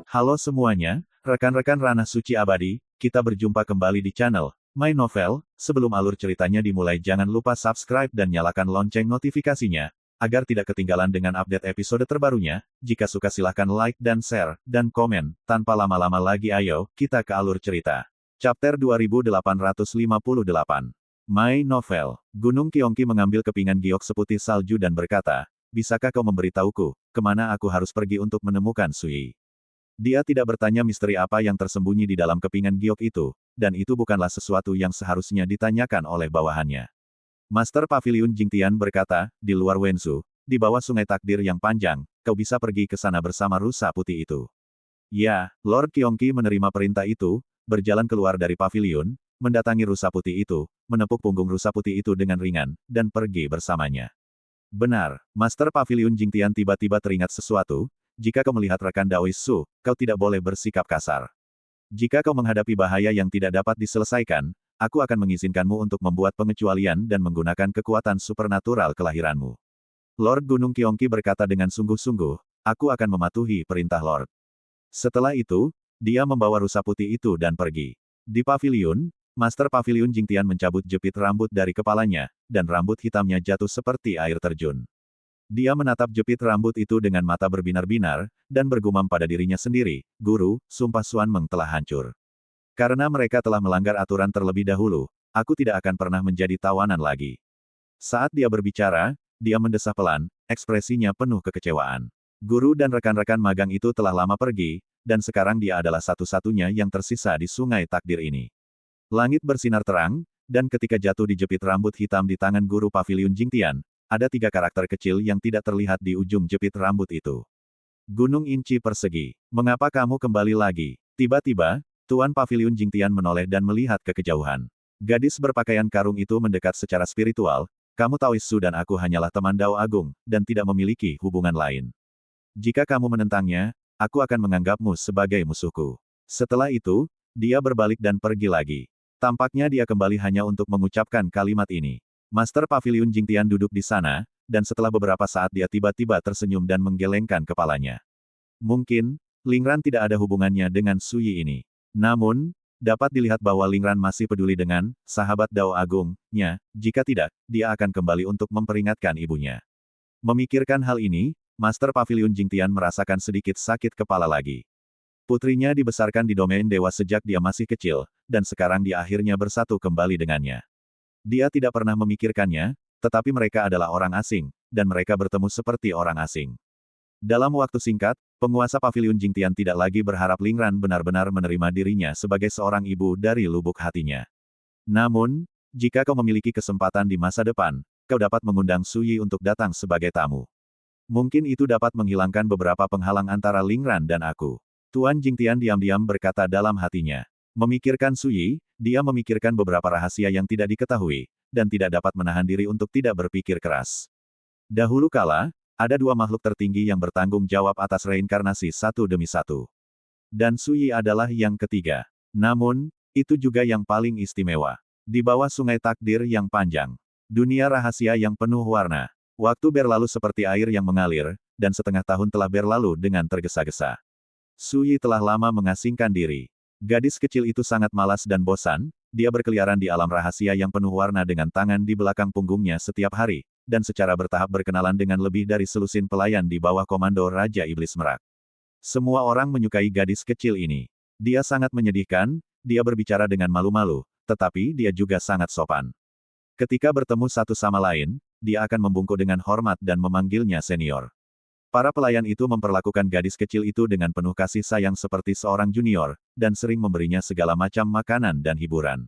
Halo semuanya, rekan-rekan Ranah Suci Abadi, kita berjumpa kembali di channel My Novel. Sebelum alur ceritanya dimulai, jangan lupa subscribe dan nyalakan lonceng notifikasinya, agar tidak ketinggalan dengan update episode terbarunya. Jika suka silahkan like dan share, dan komen. Tanpa lama-lama lagi ayo, kita ke alur cerita. Chapter 2858. My Novel. Gunung Kiongki mengambil kepingan giok seputih salju dan berkata, bisakah kau memberitahuku, kemana aku harus pergi untuk menemukan Sui? Dia tidak bertanya misteri apa yang tersembunyi di dalam kepingan giok itu, dan itu bukanlah sesuatu yang seharusnya ditanyakan oleh bawahannya. Master Paviliun Jingtian berkata, di luar Wensu, di bawah sungai takdir yang panjang, kau bisa pergi ke sana bersama rusa putih itu. Ya, Lord Kiongki menerima perintah itu, berjalan keluar dari paviliun, mendatangi rusa putih itu, menepuk punggung rusa putih itu dengan ringan, dan pergi bersamanya. Benar, Master Paviliun Jingtian tiba-tiba teringat sesuatu. Jika kau melihat rekan Daois Su, kau tidak boleh bersikap kasar. Jika kau menghadapi bahaya yang tidak dapat diselesaikan, aku akan mengizinkanmu untuk membuat pengecualian dan menggunakan kekuatan supernatural kelahiranmu. Lord Gunung Kiongki berkata dengan sungguh-sungguh, aku akan mematuhi perintah Lord. Setelah itu, dia membawa rusa putih itu dan pergi. Di paviliun, Master Paviliun Jingtian mencabut jepit rambut dari kepalanya, dan rambut hitamnya jatuh seperti air terjun. Dia menatap jepit rambut itu dengan mata berbinar-binar, dan bergumam pada dirinya sendiri, Guru, sumpah Xuan Meng telah hancur. Karena mereka telah melanggar aturan terlebih dahulu, aku tidak akan pernah menjadi tawanan lagi. Saat dia berbicara, dia mendesah pelan, ekspresinya penuh kekecewaan. Guru dan rekan-rekan magang itu telah lama pergi, dan sekarang dia adalah satu-satunya yang tersisa di sungai takdir ini. Langit bersinar terang, dan ketika jatuh di jepit rambut hitam di tangan Guru Paviliun Jingtian, ada 3 karakter kecil yang tidak terlihat di ujung jepit rambut itu. Gunung Inci persegi. Mengapa kamu kembali lagi? Tiba-tiba, Tuan Paviliun Jingtian menoleh dan melihat ke kejauhan. Gadis berpakaian karung itu mendekat secara spiritual, kamu Taois Su dan aku hanyalah teman Dao Agung, dan tidak memiliki hubungan lain. Jika kamu menentangnya, aku akan menganggapmu sebagai musuhku. Setelah itu, dia berbalik dan pergi lagi. Tampaknya dia kembali hanya untuk mengucapkan kalimat ini. Master Paviliun Jingtian duduk di sana, dan setelah beberapa saat dia tiba-tiba tersenyum dan menggelengkan kepalanya. Mungkin, Lingran tidak ada hubungannya dengan Sui ini. Namun, dapat dilihat bahwa Lingran masih peduli dengan sahabat Dao Agung-nya. Jika tidak, dia akan kembali untuk memperingatkan ibunya. Memikirkan hal ini, Master Paviliun Jingtian merasakan sedikit sakit kepala lagi. Putrinya dibesarkan di domain dewa sejak dia masih kecil, dan sekarang dia akhirnya bersatu kembali dengannya. Dia tidak pernah memikirkannya, tetapi mereka adalah orang asing, dan mereka bertemu seperti orang asing. Dalam waktu singkat, penguasa Paviliun Jingtian tidak lagi berharap Lingran benar-benar menerima dirinya sebagai seorang ibu dari lubuk hatinya. Namun, jika kau memiliki kesempatan di masa depan, kau dapat mengundang Sui untuk datang sebagai tamu. Mungkin itu dapat menghilangkan beberapa penghalang antara Lingran dan aku. Tuan Jingtian diam-diam berkata dalam hatinya. Memikirkan Sui, dia memikirkan beberapa rahasia yang tidak diketahui, dan tidak dapat menahan diri untuk tidak berpikir keras. Dahulu kala, ada 2 makhluk tertinggi yang bertanggung jawab atas reinkarnasi satu demi satu. Dan Sui adalah yang ketiga. Namun, itu juga yang paling istimewa. Di bawah sungai takdir yang panjang. Dunia rahasia yang penuh warna. Waktu berlalu seperti air yang mengalir, dan setengah tahun telah berlalu dengan tergesa-gesa. Sui telah lama mengasingkan diri. Gadis kecil itu sangat malas dan bosan, dia berkeliaran di alam rahasia yang penuh warna dengan tangan di belakang punggungnya setiap hari, dan secara bertahap berkenalan dengan lebih dari selusin pelayan di bawah komando Raja Iblis Merak. Semua orang menyukai gadis kecil ini. Dia sangat menyedihkan, dia berbicara dengan malu-malu, tetapi dia juga sangat sopan. Ketika bertemu satu sama lain, dia akan membungkuk dengan hormat dan memanggilnya senior. Para pelayan itu memperlakukan gadis kecil itu dengan penuh kasih sayang seperti seorang junior, dan sering memberinya segala macam makanan dan hiburan.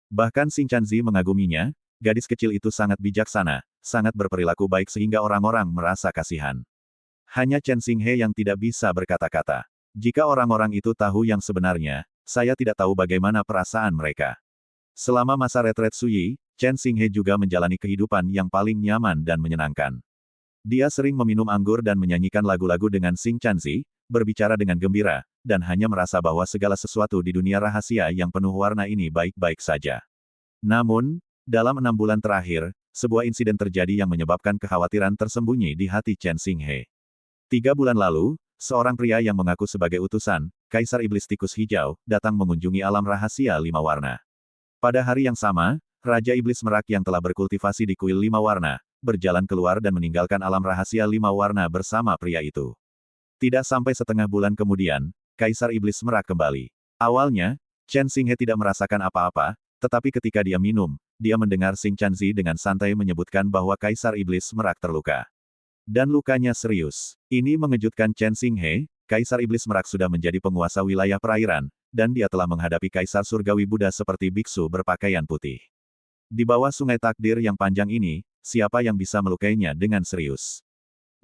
Bahkan Xing Chanzi mengaguminya, gadis kecil itu sangat bijaksana, sangat berperilaku baik sehingga orang-orang merasa kasihan. Hanya Chen Xinghe yang tidak bisa berkata-kata. Jika orang-orang itu tahu yang sebenarnya, saya tidak tahu bagaimana perasaan mereka. Selama masa retret Sui, Chen Xinghe juga menjalani kehidupan yang paling nyaman dan menyenangkan. Dia sering meminum anggur dan menyanyikan lagu-lagu dengan Xing Chanzi, berbicara dengan gembira, dan hanya merasa bahwa segala sesuatu di dunia rahasia yang penuh warna ini baik-baik saja. Namun, dalam 6 bulan terakhir, sebuah insiden terjadi yang menyebabkan kekhawatiran tersembunyi di hati Chen Xinghe. 3 bulan lalu, seorang pria yang mengaku sebagai utusan, Kaisar Iblis Tikus Hijau, datang mengunjungi alam rahasia 5 warna. Pada hari yang sama, Raja Iblis Merak yang telah berkultivasi di kuil 5 warna, berjalan keluar dan meninggalkan alam rahasia 5 warna bersama pria itu. Tidak sampai setengah bulan kemudian, Kaisar Iblis Merak kembali. Awalnya, Chen Xinghe tidak merasakan apa-apa, tetapi ketika dia minum, dia mendengar Xing Chanzi dengan santai menyebutkan bahwa Kaisar Iblis Merak terluka. Dan lukanya serius. Ini mengejutkan Chen Xinghe, Kaisar Iblis Merak sudah menjadi penguasa wilayah perairan, dan dia telah menghadapi Kaisar Surgawi Buddha seperti biksu berpakaian putih. Di bawah sungai takdir yang panjang ini, siapa yang bisa melukainya dengan serius?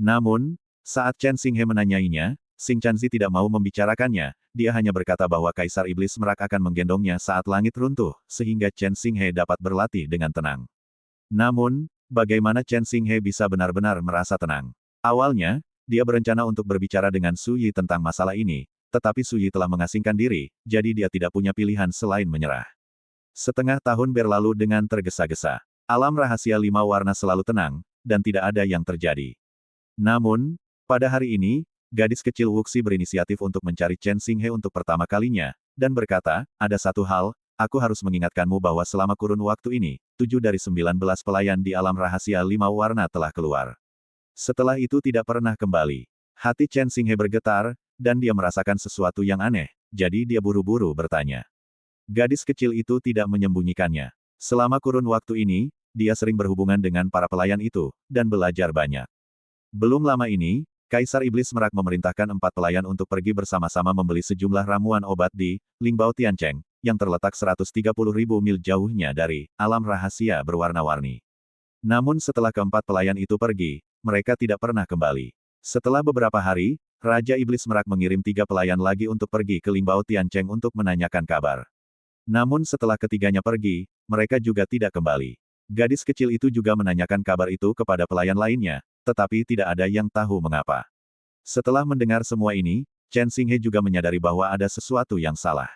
Namun, saat Chen Xinghe menanyainya, Xing Chanzi tidak mau membicarakannya, dia hanya berkata bahwa Kaisar Iblis Merak akan menggendongnya saat langit runtuh, sehingga Chen Xinghe dapat berlatih dengan tenang. Namun, bagaimana Chen Xinghe bisa benar-benar merasa tenang? Awalnya, dia berencana untuk berbicara dengan Su Yi tentang masalah ini, tetapi Su Yi telah mengasingkan diri, jadi dia tidak punya pilihan selain menyerah. Setengah tahun berlalu dengan tergesa-gesa. Alam rahasia 5 warna selalu tenang, dan tidak ada yang terjadi. Namun, pada hari ini, gadis kecil Wuxi berinisiatif untuk mencari Chen Xinghe untuk pertama kalinya, dan berkata, ada satu hal, aku harus mengingatkanmu bahwa selama kurun waktu ini, 7 dari 19 pelayan di alam rahasia 5 warna telah keluar. Setelah itu tidak pernah kembali. Hati Chen Xinghe bergetar, dan dia merasakan sesuatu yang aneh, jadi dia buru-buru bertanya. Gadis kecil itu tidak menyembunyikannya. Selama kurun waktu ini, dia sering berhubungan dengan para pelayan itu, dan belajar banyak. Belum lama ini, Kaisar Iblis Merak memerintahkan 4 pelayan untuk pergi bersama-sama membeli sejumlah ramuan obat di Lingbao Tiancheng, yang terletak 130.000 mil jauhnya dari alam rahasia berwarna-warni. Namun setelah keempat pelayan itu pergi, mereka tidak pernah kembali. Setelah beberapa hari, Raja Iblis Merak mengirim 3 pelayan lagi untuk pergi ke Lingbao Tiancheng untuk menanyakan kabar. Namun setelah ketiganya pergi, mereka juga tidak kembali. Gadis kecil itu juga menanyakan kabar itu kepada pelayan lainnya, tetapi tidak ada yang tahu mengapa. Setelah mendengar semua ini, Chen Xinghe juga menyadari bahwa ada sesuatu yang salah.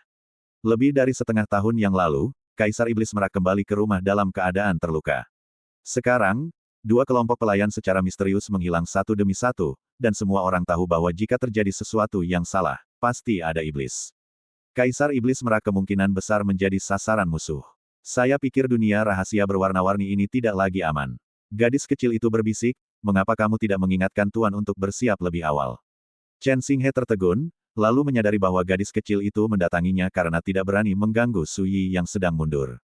Lebih dari setengah tahun yang lalu, Kaisar Iblis Merak kembali ke rumah dalam keadaan terluka. Sekarang, 2 kelompok pelayan secara misterius menghilang satu demi satu, dan semua orang tahu bahwa jika terjadi sesuatu yang salah, pasti ada iblis. Kaisar Iblis Merak kemungkinan besar menjadi sasaran musuh. Saya pikir dunia rahasia berwarna-warni ini tidak lagi aman. Gadis kecil itu berbisik, mengapa kamu tidak mengingatkan Tuan untuk bersiap lebih awal? Chen Xinghe tertegun, lalu menyadari bahwa gadis kecil itu mendatanginya karena tidak berani mengganggu Su Yi yang sedang mundur.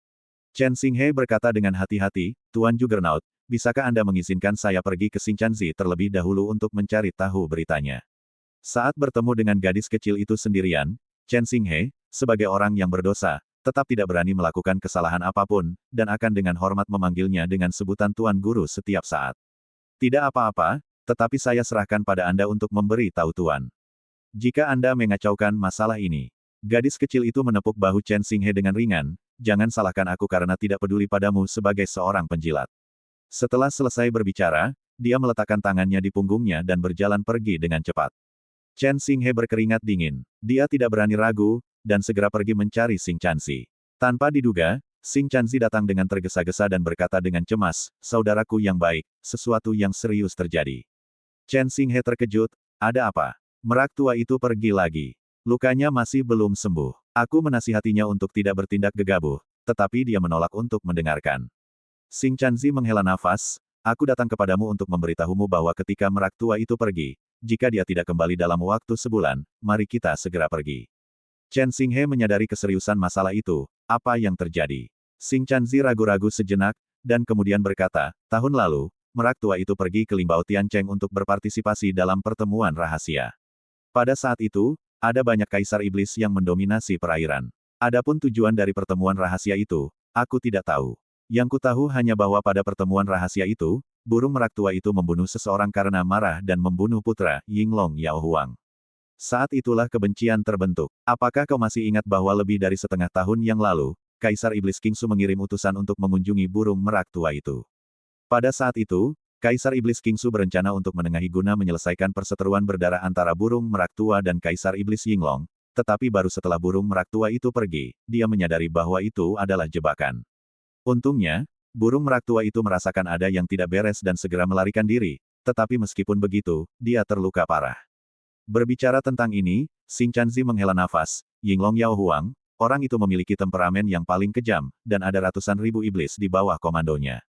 Chen Xinghe berkata dengan hati-hati, Tuan Juggernaut, bisakah Anda mengizinkan saya pergi ke Xing Chanzi terlebih dahulu untuk mencari tahu beritanya? Saat bertemu dengan gadis kecil itu sendirian, Chen Xinghe, sebagai orang yang berdosa, tetap tidak berani melakukan kesalahan apapun, dan akan dengan hormat memanggilnya dengan sebutan Tuan Guru setiap saat. Tidak apa-apa, tetapi saya serahkan pada Anda untuk memberi tahu Tuan. Jika Anda mengacaukan masalah ini. Gadis kecil itu menepuk bahu Chen Xinghe dengan ringan, jangan salahkan aku karena tidak peduli padamu sebagai seorang penjilat. Setelah selesai berbicara, dia meletakkan tangannya di punggungnya dan berjalan pergi dengan cepat. Chen Xinghe berkeringat dingin. Dia tidak berani ragu, dan segera pergi mencari Xing Chanzi. Tanpa diduga, Xing Chanzi datang dengan tergesa-gesa dan berkata dengan cemas, saudaraku yang baik, sesuatu yang serius terjadi. Chen Xinghe terkejut, ada apa? Merak tua itu pergi lagi. Lukanya masih belum sembuh. Aku menasihatinya untuk tidak bertindak gegabah, tetapi dia menolak untuk mendengarkan. Xing Chanzi menghela nafas, aku datang kepadamu untuk memberitahumu bahwa ketika merak tua itu pergi, jika dia tidak kembali dalam waktu sebulan, mari kita segera pergi. Chen Xinghe menyadari keseriusan masalah itu, apa yang terjadi. Xing Chanzi ragu-ragu sejenak, dan kemudian berkata, tahun lalu, merak tua itu pergi ke Lingbao Tiancheng untuk berpartisipasi dalam pertemuan rahasia. Pada saat itu, ada banyak kaisar iblis yang mendominasi perairan. Adapun tujuan dari pertemuan rahasia itu, aku tidak tahu. Yang ku tahu hanya bahwa pada pertemuan rahasia itu, burung merak tua itu membunuh seseorang karena marah dan membunuh putra, Yinglong Yao Huang. Saat itulah kebencian terbentuk. Apakah kau masih ingat bahwa lebih dari setengah tahun yang lalu, Kaisar Iblis Kingsu mengirim utusan untuk mengunjungi burung merak tua itu? Pada saat itu, Kaisar Iblis Kingsu berencana untuk menengahi guna menyelesaikan perseteruan berdarah antara burung merak tua dan Kaisar Iblis Yinglong, tetapi baru setelah burung merak tua itu pergi, dia menyadari bahwa itu adalah jebakan. Untungnya, burung merak tua itu merasakan ada yang tidak beres dan segera melarikan diri, tetapi meskipun begitu, dia terluka parah. Berbicara tentang ini, Xing Chanzi menghela nafas. Yinglong Yao Huang, orang itu memiliki temperamen yang paling kejam, dan ada ratusan ribu iblis di bawah komandonya.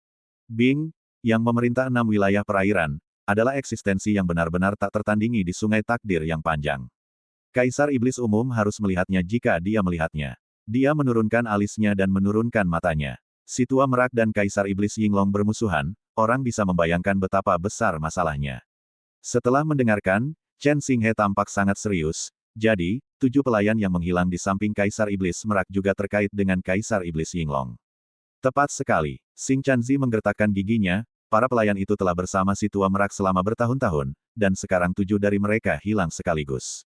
Bing, yang memerintah 6 wilayah perairan, adalah eksistensi yang benar-benar tak tertandingi di sungai takdir yang panjang. Kaisar Iblis umum harus melihatnya jika dia melihatnya. Dia menurunkan alisnya dan menurunkan matanya. Si tua merak dan Kaisar Iblis Yinglong bermusuhan, orang bisa membayangkan betapa besar masalahnya. Setelah mendengarkan, Chen Xinghe tampak sangat serius. Jadi, 7 pelayan yang menghilang di samping Kaisar Iblis merak juga terkait dengan Kaisar Iblis Yinglong. Tepat sekali. Xing Chanzi menggertakkan giginya, para pelayan itu telah bersama si tua merak selama bertahun-tahun, dan sekarang 7 dari mereka hilang sekaligus.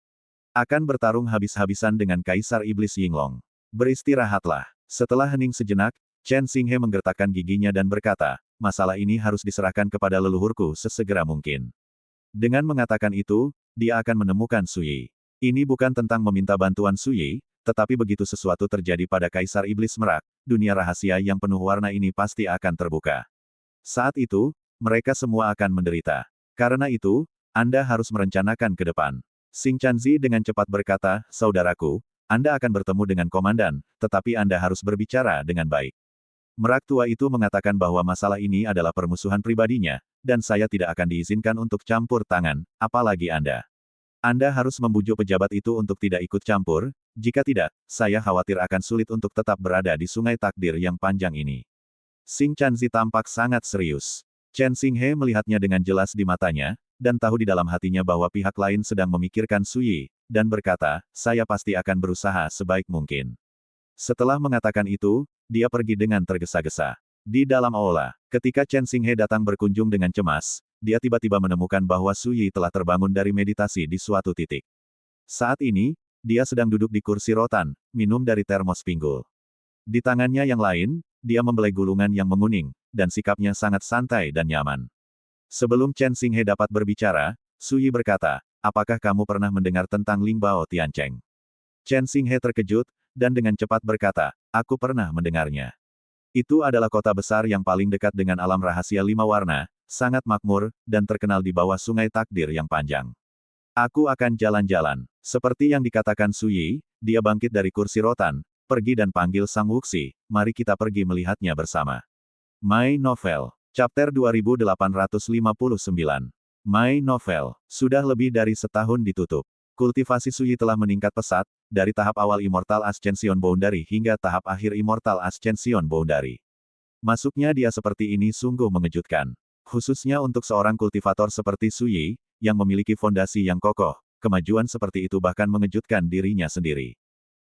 Akan bertarung habis-habisan dengan Kaisar Iblis Yinglong. Beristirahatlah. Setelah hening sejenak, Chen Xinghe menggertakkan giginya dan berkata, masalah ini harus diserahkan kepada leluhurku sesegera mungkin. Dengan mengatakan itu, dia akan menemukan Su Yi. Ini bukan tentang meminta bantuan Su Yi, tetapi begitu sesuatu terjadi pada Kaisar Iblis Merak, dunia rahasia yang penuh warna ini pasti akan terbuka. Saat itu, mereka semua akan menderita. Karena itu, Anda harus merencanakan ke depan. Xing Chanzi dengan cepat berkata, saudaraku, Anda akan bertemu dengan komandan, tetapi Anda harus berbicara dengan baik. Merak tua itu mengatakan bahwa masalah ini adalah permusuhan pribadinya, dan saya tidak akan diizinkan untuk campur tangan, apalagi Anda. Anda harus membujuk pejabat itu untuk tidak ikut campur, jika tidak, saya khawatir akan sulit untuk tetap berada di sungai takdir yang panjang ini. Xing Chanzi tampak sangat serius. Chen Xinghe melihatnya dengan jelas di matanya, dan tahu di dalam hatinya bahwa pihak lain sedang memikirkan Su Yi, dan berkata, saya pasti akan berusaha sebaik mungkin. Setelah mengatakan itu, dia pergi dengan tergesa-gesa. Di dalam aula, ketika Chen Xinghe datang berkunjung dengan cemas, dia tiba-tiba menemukan bahwa Su Yi telah terbangun dari meditasi di suatu titik. Saat ini, dia sedang duduk di kursi rotan, minum dari termos pinggul. Di tangannya yang lain, dia membelai gulungan yang menguning, dan sikapnya sangat santai dan nyaman. Sebelum Chen Xinghe dapat berbicara, Su Yi berkata, apakah kamu pernah mendengar tentang Lingbao Tiancheng? Chen Xinghe terkejut, dan dengan cepat berkata, aku pernah mendengarnya. Itu adalah kota besar yang paling dekat dengan alam rahasia 5 warna, sangat makmur, dan terkenal di bawah sungai takdir yang panjang. Aku akan jalan-jalan. Seperti yang dikatakan Su Yi, dia bangkit dari kursi rotan, pergi dan panggil Sang Wuxi, mari kita pergi melihatnya bersama. My Novel. Chapter 2859. My Novel. Sudah lebih dari setahun ditutup. Kultivasi Su Yi telah meningkat pesat, dari tahap awal Immortal Ascension Boundary hingga tahap akhir Immortal Ascension Boundary. Masuknya dia seperti ini sungguh mengejutkan. Khususnya untuk seorang kultivator seperti Su Yi, yang memiliki fondasi yang kokoh, kemajuan seperti itu bahkan mengejutkan dirinya sendiri.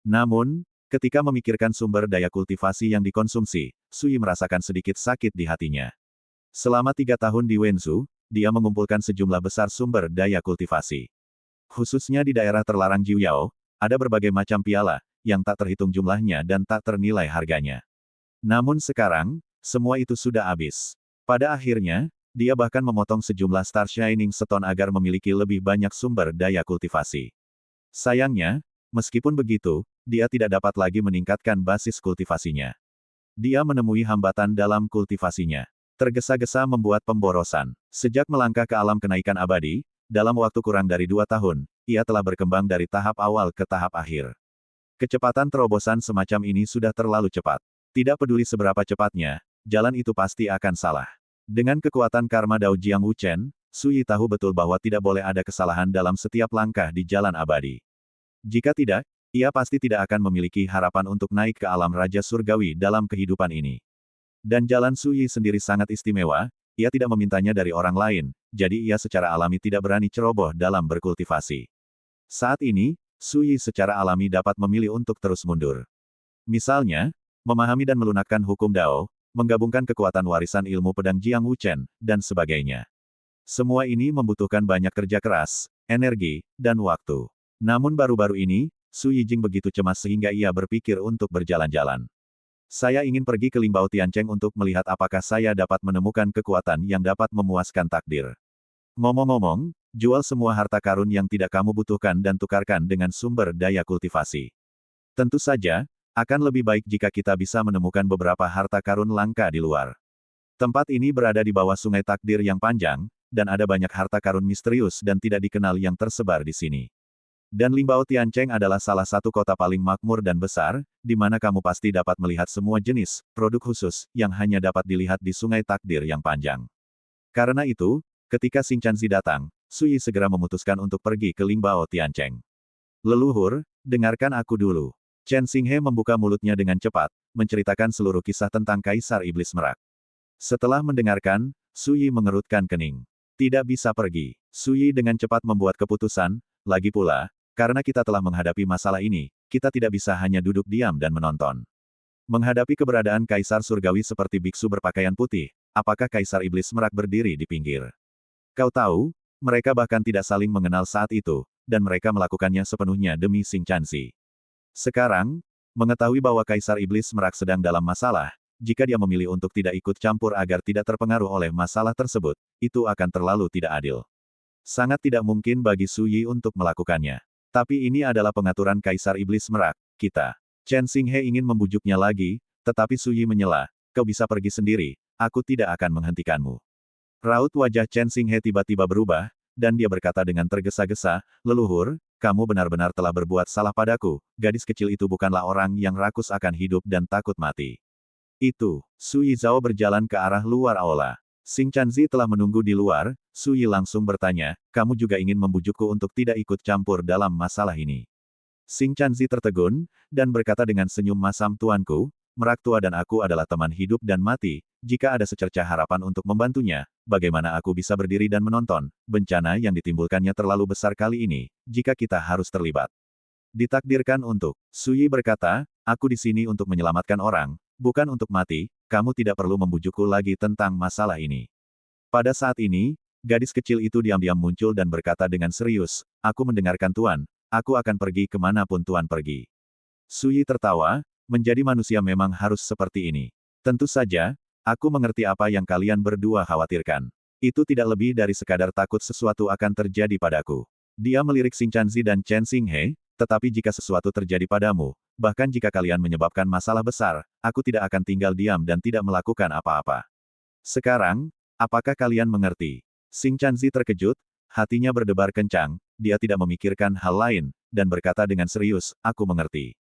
Namun, ketika memikirkan sumber daya kultivasi yang dikonsumsi, Su Yi merasakan sedikit sakit di hatinya. Selama 3 tahun di Wenzhou, dia mengumpulkan sejumlah besar sumber daya kultivasi. Khususnya di daerah terlarang Jiuyao, ada berbagai macam piala, yang tak terhitung jumlahnya dan tak ternilai harganya. Namun sekarang, semua itu sudah habis. Pada akhirnya, dia bahkan memotong sejumlah Star Shining Stone agar memiliki lebih banyak sumber daya kultivasi. Sayangnya, meskipun begitu, dia tidak dapat lagi meningkatkan basis kultivasinya. Dia menemui hambatan dalam kultivasinya. Tergesa-gesa membuat pemborosan. Sejak melangkah ke alam kenaikan abadi, dalam waktu kurang dari 2 tahun, ia telah berkembang dari tahap awal ke tahap akhir. Kecepatan terobosan semacam ini sudah terlalu cepat. Tidak peduli seberapa cepatnya, jalan itu pasti akan salah. Dengan kekuatan karma Dao Jiang Wuchen, Su Yi tahu betul bahwa tidak boleh ada kesalahan dalam setiap langkah di jalan abadi. Jika tidak, ia pasti tidak akan memiliki harapan untuk naik ke alam Raja Surgawi dalam kehidupan ini. Dan jalan Su Yi sendiri sangat istimewa, ia tidak memintanya dari orang lain, jadi ia secara alami tidak berani ceroboh dalam berkultivasi. Saat ini, Su Yi secara alami dapat memilih untuk terus mundur. Misalnya, memahami dan melunakkan hukum Dao, menggabungkan kekuatan warisan ilmu pedang Jiang Wuchen, dan sebagainya. Semua ini membutuhkan banyak kerja keras, energi, dan waktu. Namun baru-baru ini, Su Yijing begitu cemas sehingga ia berpikir untuk berjalan-jalan. Saya ingin pergi ke Lingbao Tiancheng untuk melihat apakah saya dapat menemukan kekuatan yang dapat memuaskan takdir. Ngomong-ngomong, jual semua harta karun yang tidak kamu butuhkan dan tukarkan dengan sumber daya kultivasi. Tentu saja, akan lebih baik jika kita bisa menemukan beberapa harta karun langka di luar. Tempat ini berada di bawah sungai takdir yang panjang, dan ada banyak harta karun misterius dan tidak dikenal yang tersebar di sini. Dan Limbao Tiancheng adalah salah satu kota paling makmur dan besar, di mana kamu pasti dapat melihat semua jenis produk khusus yang hanya dapat dilihat di Sungai Takdir yang panjang. Karena itu, ketika Xing Chanzi datang, Sui segera memutuskan untuk pergi ke Limbao Tiancheng. Leluhur, dengarkan aku dulu. Chen Xinghe membuka mulutnya dengan cepat, menceritakan seluruh kisah tentang Kaisar Iblis Merak. Setelah mendengarkan, Sui mengerutkan kening. Tidak bisa pergi. Sui dengan cepat membuat keputusan, lagi pula, karena kita telah menghadapi masalah ini, kita tidak bisa hanya duduk diam dan menonton. Menghadapi keberadaan Kaisar Surgawi seperti biksu berpakaian putih, apakah Kaisar Iblis Merak berdiri di pinggir? Kau tahu, mereka bahkan tidak saling mengenal saat itu, dan mereka melakukannya sepenuhnya demi Xing Chanzi. Sekarang, mengetahui bahwa Kaisar Iblis Merak sedang dalam masalah, jika dia memilih untuk tidak ikut campur agar tidak terpengaruh oleh masalah tersebut, itu akan terlalu tidak adil. Sangat tidak mungkin bagi Su Yi untuk melakukannya. Tapi ini adalah pengaturan Kaisar Iblis Merak, kita. Chen Xinghe ingin membujuknya lagi, tetapi Su Yi menyela, kau bisa pergi sendiri, aku tidak akan menghentikanmu. Raut wajah Chen Xinghe tiba-tiba berubah, dan dia berkata dengan tergesa-gesa, leluhur, kamu benar-benar telah berbuat salah padaku, gadis kecil itu bukanlah orang yang rakus akan hidup dan takut mati. Itu, Su Yizhao berjalan ke arah luar aula. Xing Chanzi telah menunggu di luar, Su Yi langsung bertanya, kamu juga ingin membujukku untuk tidak ikut campur dalam masalah ini. Xing Chanzi tertegun, dan berkata dengan senyum masam tuanku, Merak Tua dan aku adalah teman hidup dan mati, jika ada secercah harapan untuk membantunya, bagaimana aku bisa berdiri dan menonton, bencana yang ditimbulkannya terlalu besar kali ini, jika kita harus terlibat. Ditakdirkan untuk, Su Yi berkata, aku di sini untuk menyelamatkan orang, bukan untuk mati, kamu tidak perlu membujukku lagi tentang masalah ini. Pada saat ini, gadis kecil itu diam-diam muncul dan berkata dengan serius, aku mendengarkan Tuan, aku akan pergi kemanapun Tuan pergi. Su Yi tertawa, menjadi manusia memang harus seperti ini. Tentu saja, aku mengerti apa yang kalian berdua khawatirkan. Itu tidak lebih dari sekadar takut sesuatu akan terjadi padaku. Dia melirik Xing Chanzi dan Chen Xinghe, tetapi jika sesuatu terjadi padamu, bahkan jika kalian menyebabkan masalah besar, aku tidak akan tinggal diam dan tidak melakukan apa-apa. Sekarang, apakah kalian mengerti? Xing Chanzi terkejut, hatinya berdebar kencang, dia tidak memikirkan hal lain, dan berkata dengan serius, aku mengerti.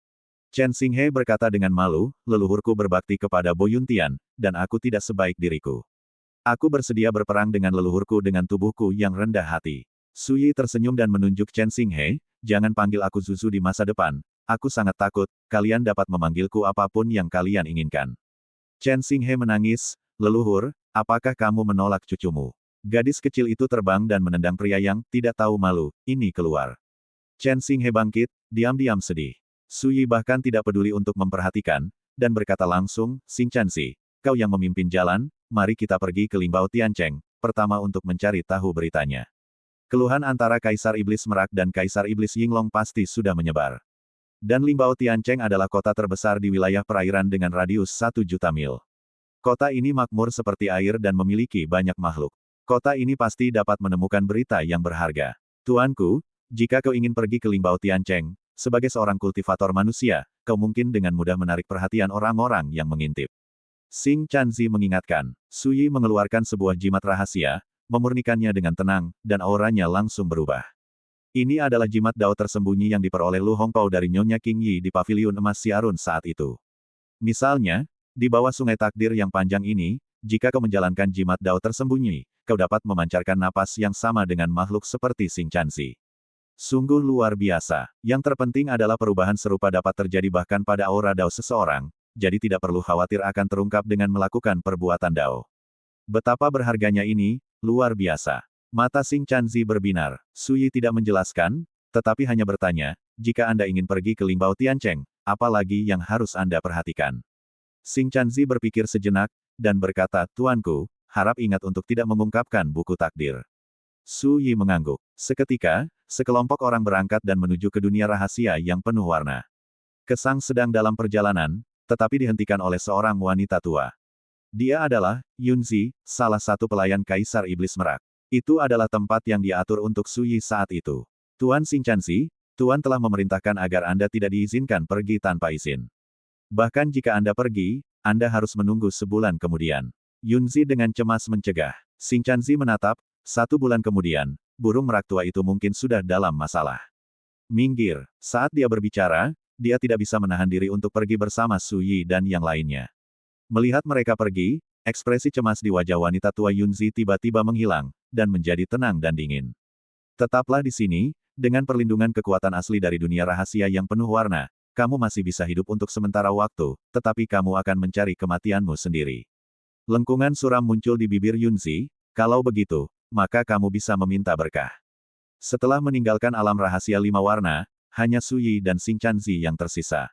Chen Xinghe berkata dengan malu, leluhurku berbakti kepada Bo Yuntian, dan aku tidak sebaik diriku. Aku bersedia berperang dengan leluhurku dengan tubuhku yang rendah hati. Su Yi tersenyum dan menunjuk Chen Xinghe, jangan panggil aku Zuzu di masa depan, aku sangat takut, kalian dapat memanggilku apapun yang kalian inginkan. Chen Xinghe menangis, leluhur, apakah kamu menolak cucumu? Gadis kecil itu terbang dan menendang pria yang tidak tahu malu, ini keluar. Chen Xinghe bangkit, diam-diam sedih. Su Yi bahkan tidak peduli untuk memperhatikan, dan berkata langsung, Xing Chanzi, kau yang memimpin jalan, mari kita pergi ke Limbao Tiancheng, pertama untuk mencari tahu beritanya. Keluhan antara Kaisar Iblis Merak dan Kaisar Iblis Yinglong pasti sudah menyebar. Dan Limbao Tiancheng adalah kota terbesar di wilayah perairan dengan radius 1 juta mil. Kota ini makmur seperti air dan memiliki banyak makhluk. Kota ini pasti dapat menemukan berita yang berharga. Tuanku, jika kau ingin pergi ke Limbao Tiancheng, sebagai seorang kultivator manusia, kau mungkin dengan mudah menarik perhatian orang-orang yang mengintip. Xing Chanzi mengingatkan. Su Yi mengeluarkan sebuah jimat rahasia, memurnikannya dengan tenang, dan auranya langsung berubah. Ini adalah jimat dao tersembunyi yang diperoleh Lu Hongpao dari Nyonya King Yi di Paviliun Emas Siarun saat itu. Misalnya, di bawah Sungai Takdir yang panjang ini, jika kau menjalankan jimat dao tersembunyi, kau dapat memancarkan napas yang sama dengan makhluk seperti Xing Chanzi. Sungguh luar biasa. Yang terpenting adalah perubahan serupa dapat terjadi bahkan pada aura dao seseorang, jadi tidak perlu khawatir akan terungkap dengan melakukan perbuatan dao. Betapa berharganya ini, luar biasa. Mata Xing Chanzi berbinar. Su Yi tidak menjelaskan, tetapi hanya bertanya, jika Anda ingin pergi ke Limbao Tiancheng, apa lagi yang harus Anda perhatikan? Xing Chanzi berpikir sejenak, dan berkata, Tuanku, harap ingat untuk tidak mengungkapkan buku takdir. Su Yi mengangguk. Seketika, sekelompok orang berangkat dan menuju ke dunia rahasia yang penuh warna. Kesang sedang dalam perjalanan, tetapi dihentikan oleh seorang wanita tua. Dia adalah Yunzi, salah satu pelayan Kaisar Iblis Merak. Itu adalah tempat yang diatur untuk Su Yi saat itu. Tuan Xing Chanzi, Tuan telah memerintahkan agar Anda tidak diizinkan pergi tanpa izin. Bahkan jika Anda pergi, Anda harus menunggu sebulan kemudian. Yunzi dengan cemas mencegah. Xing Chanzi menatap, 1 bulan kemudian, burung merak tua itu mungkin sudah dalam masalah. Minggir. Saat dia berbicara, dia tidak bisa menahan diri untuk pergi bersama Su Yi dan yang lainnya. Melihat mereka pergi, ekspresi cemas di wajah wanita tua Yunzi tiba-tiba menghilang, dan menjadi tenang dan dingin. Tetaplah di sini, dengan perlindungan kekuatan asli dari dunia rahasia yang penuh warna, kamu masih bisa hidup untuk sementara waktu, tetapi kamu akan mencari kematianmu sendiri. Lengkungan suram muncul di bibir Yunzi, kalau begitu, maka kamu bisa meminta berkah. Setelah meninggalkan alam rahasia 5 warna, hanya Su Yi dan Xing Chanzi yang tersisa.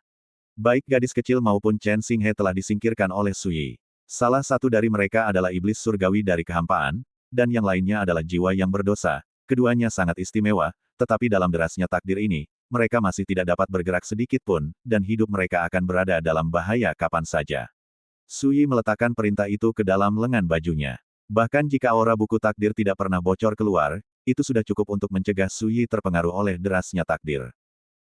Baik gadis kecil maupun Chen Xinghe telah disingkirkan oleh Su Yi. Salah satu dari mereka adalah iblis surgawi dari kehampaan, dan yang lainnya adalah jiwa yang berdosa. Keduanya sangat istimewa, tetapi dalam derasnya takdir ini, mereka masih tidak dapat bergerak sedikit pun, dan hidup mereka akan berada dalam bahaya kapan saja. Su Yi meletakkan perintah itu ke dalam lengan bajunya. Bahkan jika aura buku takdir tidak pernah bocor keluar, itu sudah cukup untuk mencegah Su Yi terpengaruh oleh derasnya takdir.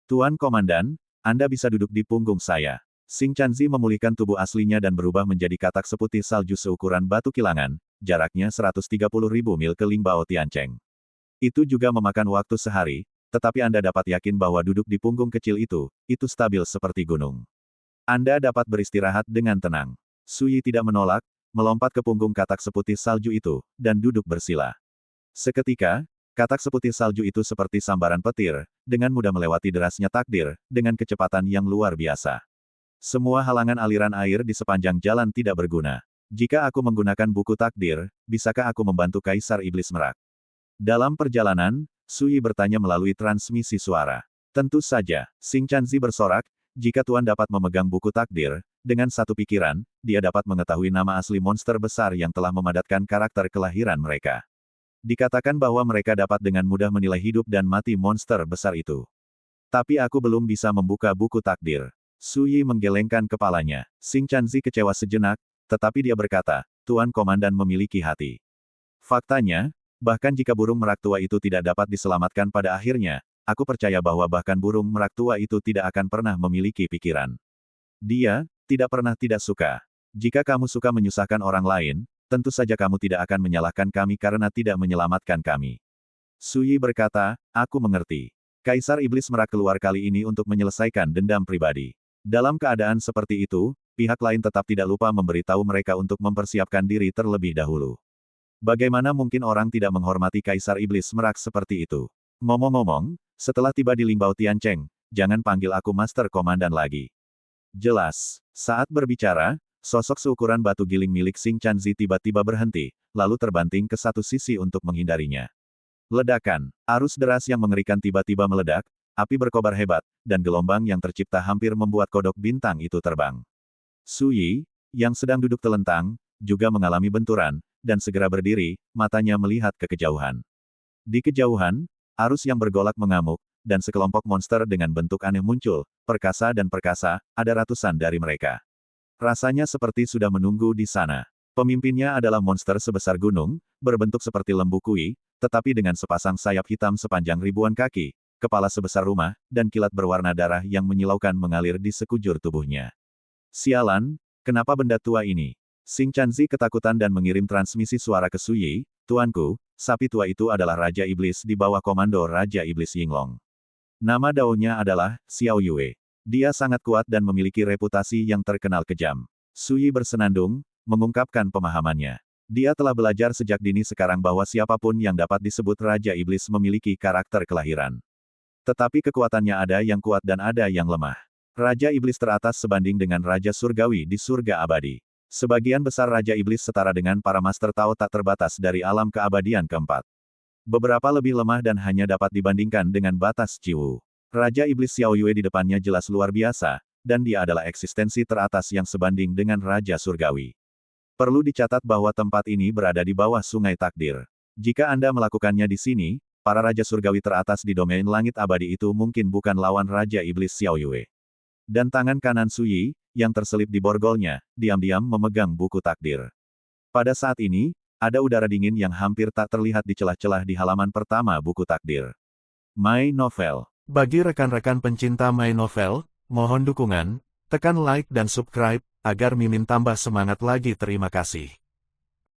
Tuan Komandan, Anda bisa duduk di punggung saya. Xing Chanzi memulihkan tubuh aslinya dan berubah menjadi katak seputih salju seukuran batu kilangan, jaraknya 130.000 mil ke Lingbao Tiancheng. Itu juga memakan waktu sehari, tetapi Anda dapat yakin bahwa duduk di punggung kecil itu stabil seperti gunung. Anda dapat beristirahat dengan tenang. Su Yi tidak menolak, melompat ke punggung katak seputih salju itu, dan duduk bersila. Seketika, katak seputih salju itu seperti sambaran petir, dengan mudah melewati derasnya takdir, dengan kecepatan yang luar biasa. Semua halangan aliran air di sepanjang jalan tidak berguna. Jika aku menggunakan buku takdir, bisakah aku membantu Kaisar Iblis Merak? Dalam perjalanan, Su Yi bertanya melalui transmisi suara. Tentu saja, Xing Chanzi bersorak, jika Tuan dapat memegang buku takdir, dengan satu pikiran, dia dapat mengetahui nama asli monster besar yang telah memadatkan karakter kelahiran mereka. Dikatakan bahwa mereka dapat dengan mudah menilai hidup dan mati monster besar itu. Tapi aku belum bisa membuka buku takdir. Su Yi menggelengkan kepalanya. Xing Chanzi kecewa sejenak, tetapi dia berkata, Tuan Komandan memiliki hati. Faktanya, bahkan jika burung merak tua itu tidak dapat diselamatkan pada akhirnya, aku percaya bahwa bahkan burung merak tua itu tidak akan pernah memiliki pikiran. Dia tidak pernah tidak suka. Jika kamu suka menyusahkan orang lain, tentu saja kamu tidak akan menyalahkan kami karena tidak menyelamatkan kami. Su Yi berkata, aku mengerti. Kaisar Iblis Merak keluar kali ini untuk menyelesaikan dendam pribadi. Dalam keadaan seperti itu, pihak lain tetap tidak lupa memberitahu mereka untuk mempersiapkan diri terlebih dahulu. Bagaimana mungkin orang tidak menghormati Kaisar Iblis Merak seperti itu? Ngomong-ngomong, setelah tiba di Lingbao Tiancheng, jangan panggil aku Master Komandan lagi. Jelas. Saat berbicara, sosok seukuran batu giling milik Xing Chanzi tiba-tiba berhenti, lalu terbanting ke satu sisi untuk menghindarinya. Ledakan. Arus deras yang mengerikan tiba-tiba meledak, api berkobar hebat, dan gelombang yang tercipta hampir membuat kodok bintang itu terbang. Su Yi, yang sedang duduk telentang, juga mengalami benturan, dan segera berdiri, matanya melihat ke kejauhan. Di kejauhan, arus yang bergolak mengamuk, dan sekelompok monster dengan bentuk aneh muncul, perkasa, ada ratusan dari mereka. Rasanya seperti sudah menunggu di sana. Pemimpinnya adalah monster sebesar gunung, berbentuk seperti lembu kui, tetapi dengan sepasang sayap hitam sepanjang ribuan kaki, kepala sebesar rumah, dan kilat berwarna darah yang menyilaukan mengalir di sekujur tubuhnya. Sialan, kenapa benda tua ini? Xing Chanzi ketakutan dan mengirim transmisi suara ke Su Yi, Tuanku, sapi tua itu adalah Raja Iblis di bawah komando Raja Iblis Yinglong. Nama daunnya adalah Xiao Yue. Dia sangat kuat dan memiliki reputasi yang terkenal kejam. Su Yi bersenandung, mengungkapkan pemahamannya. Dia telah belajar sejak dini sekarang bahwa siapapun yang dapat disebut Raja Iblis memiliki karakter kelahiran. Tetapi kekuatannya ada yang kuat dan ada yang lemah. Raja Iblis teratas sebanding dengan Raja Surgawi di surga abadi. Sebagian besar Raja Iblis setara dengan para Master Tao tak terbatas dari alam keabadian keempat. Beberapa lebih lemah dan hanya dapat dibandingkan dengan batas Jiwu. Raja Iblis Xiao Yue di depannya jelas luar biasa, dan dia adalah eksistensi teratas yang sebanding dengan Raja Surgawi. Perlu dicatat bahwa tempat ini berada di bawah Sungai Takdir. Jika Anda melakukannya di sini, para Raja Surgawi teratas di domain langit abadi itu mungkin bukan lawan Raja Iblis Xiao Yue. Dan tangan kanan Su Yi, yang terselip di borgolnya, diam-diam memegang buku takdir. Pada saat ini, ada udara dingin yang hampir tak terlihat di celah-celah di halaman pertama buku takdir. My Novel. Bagi rekan-rekan pencinta My Novel, mohon dukungan, tekan like dan subscribe, agar Mimin tambah semangat lagi. Terima kasih.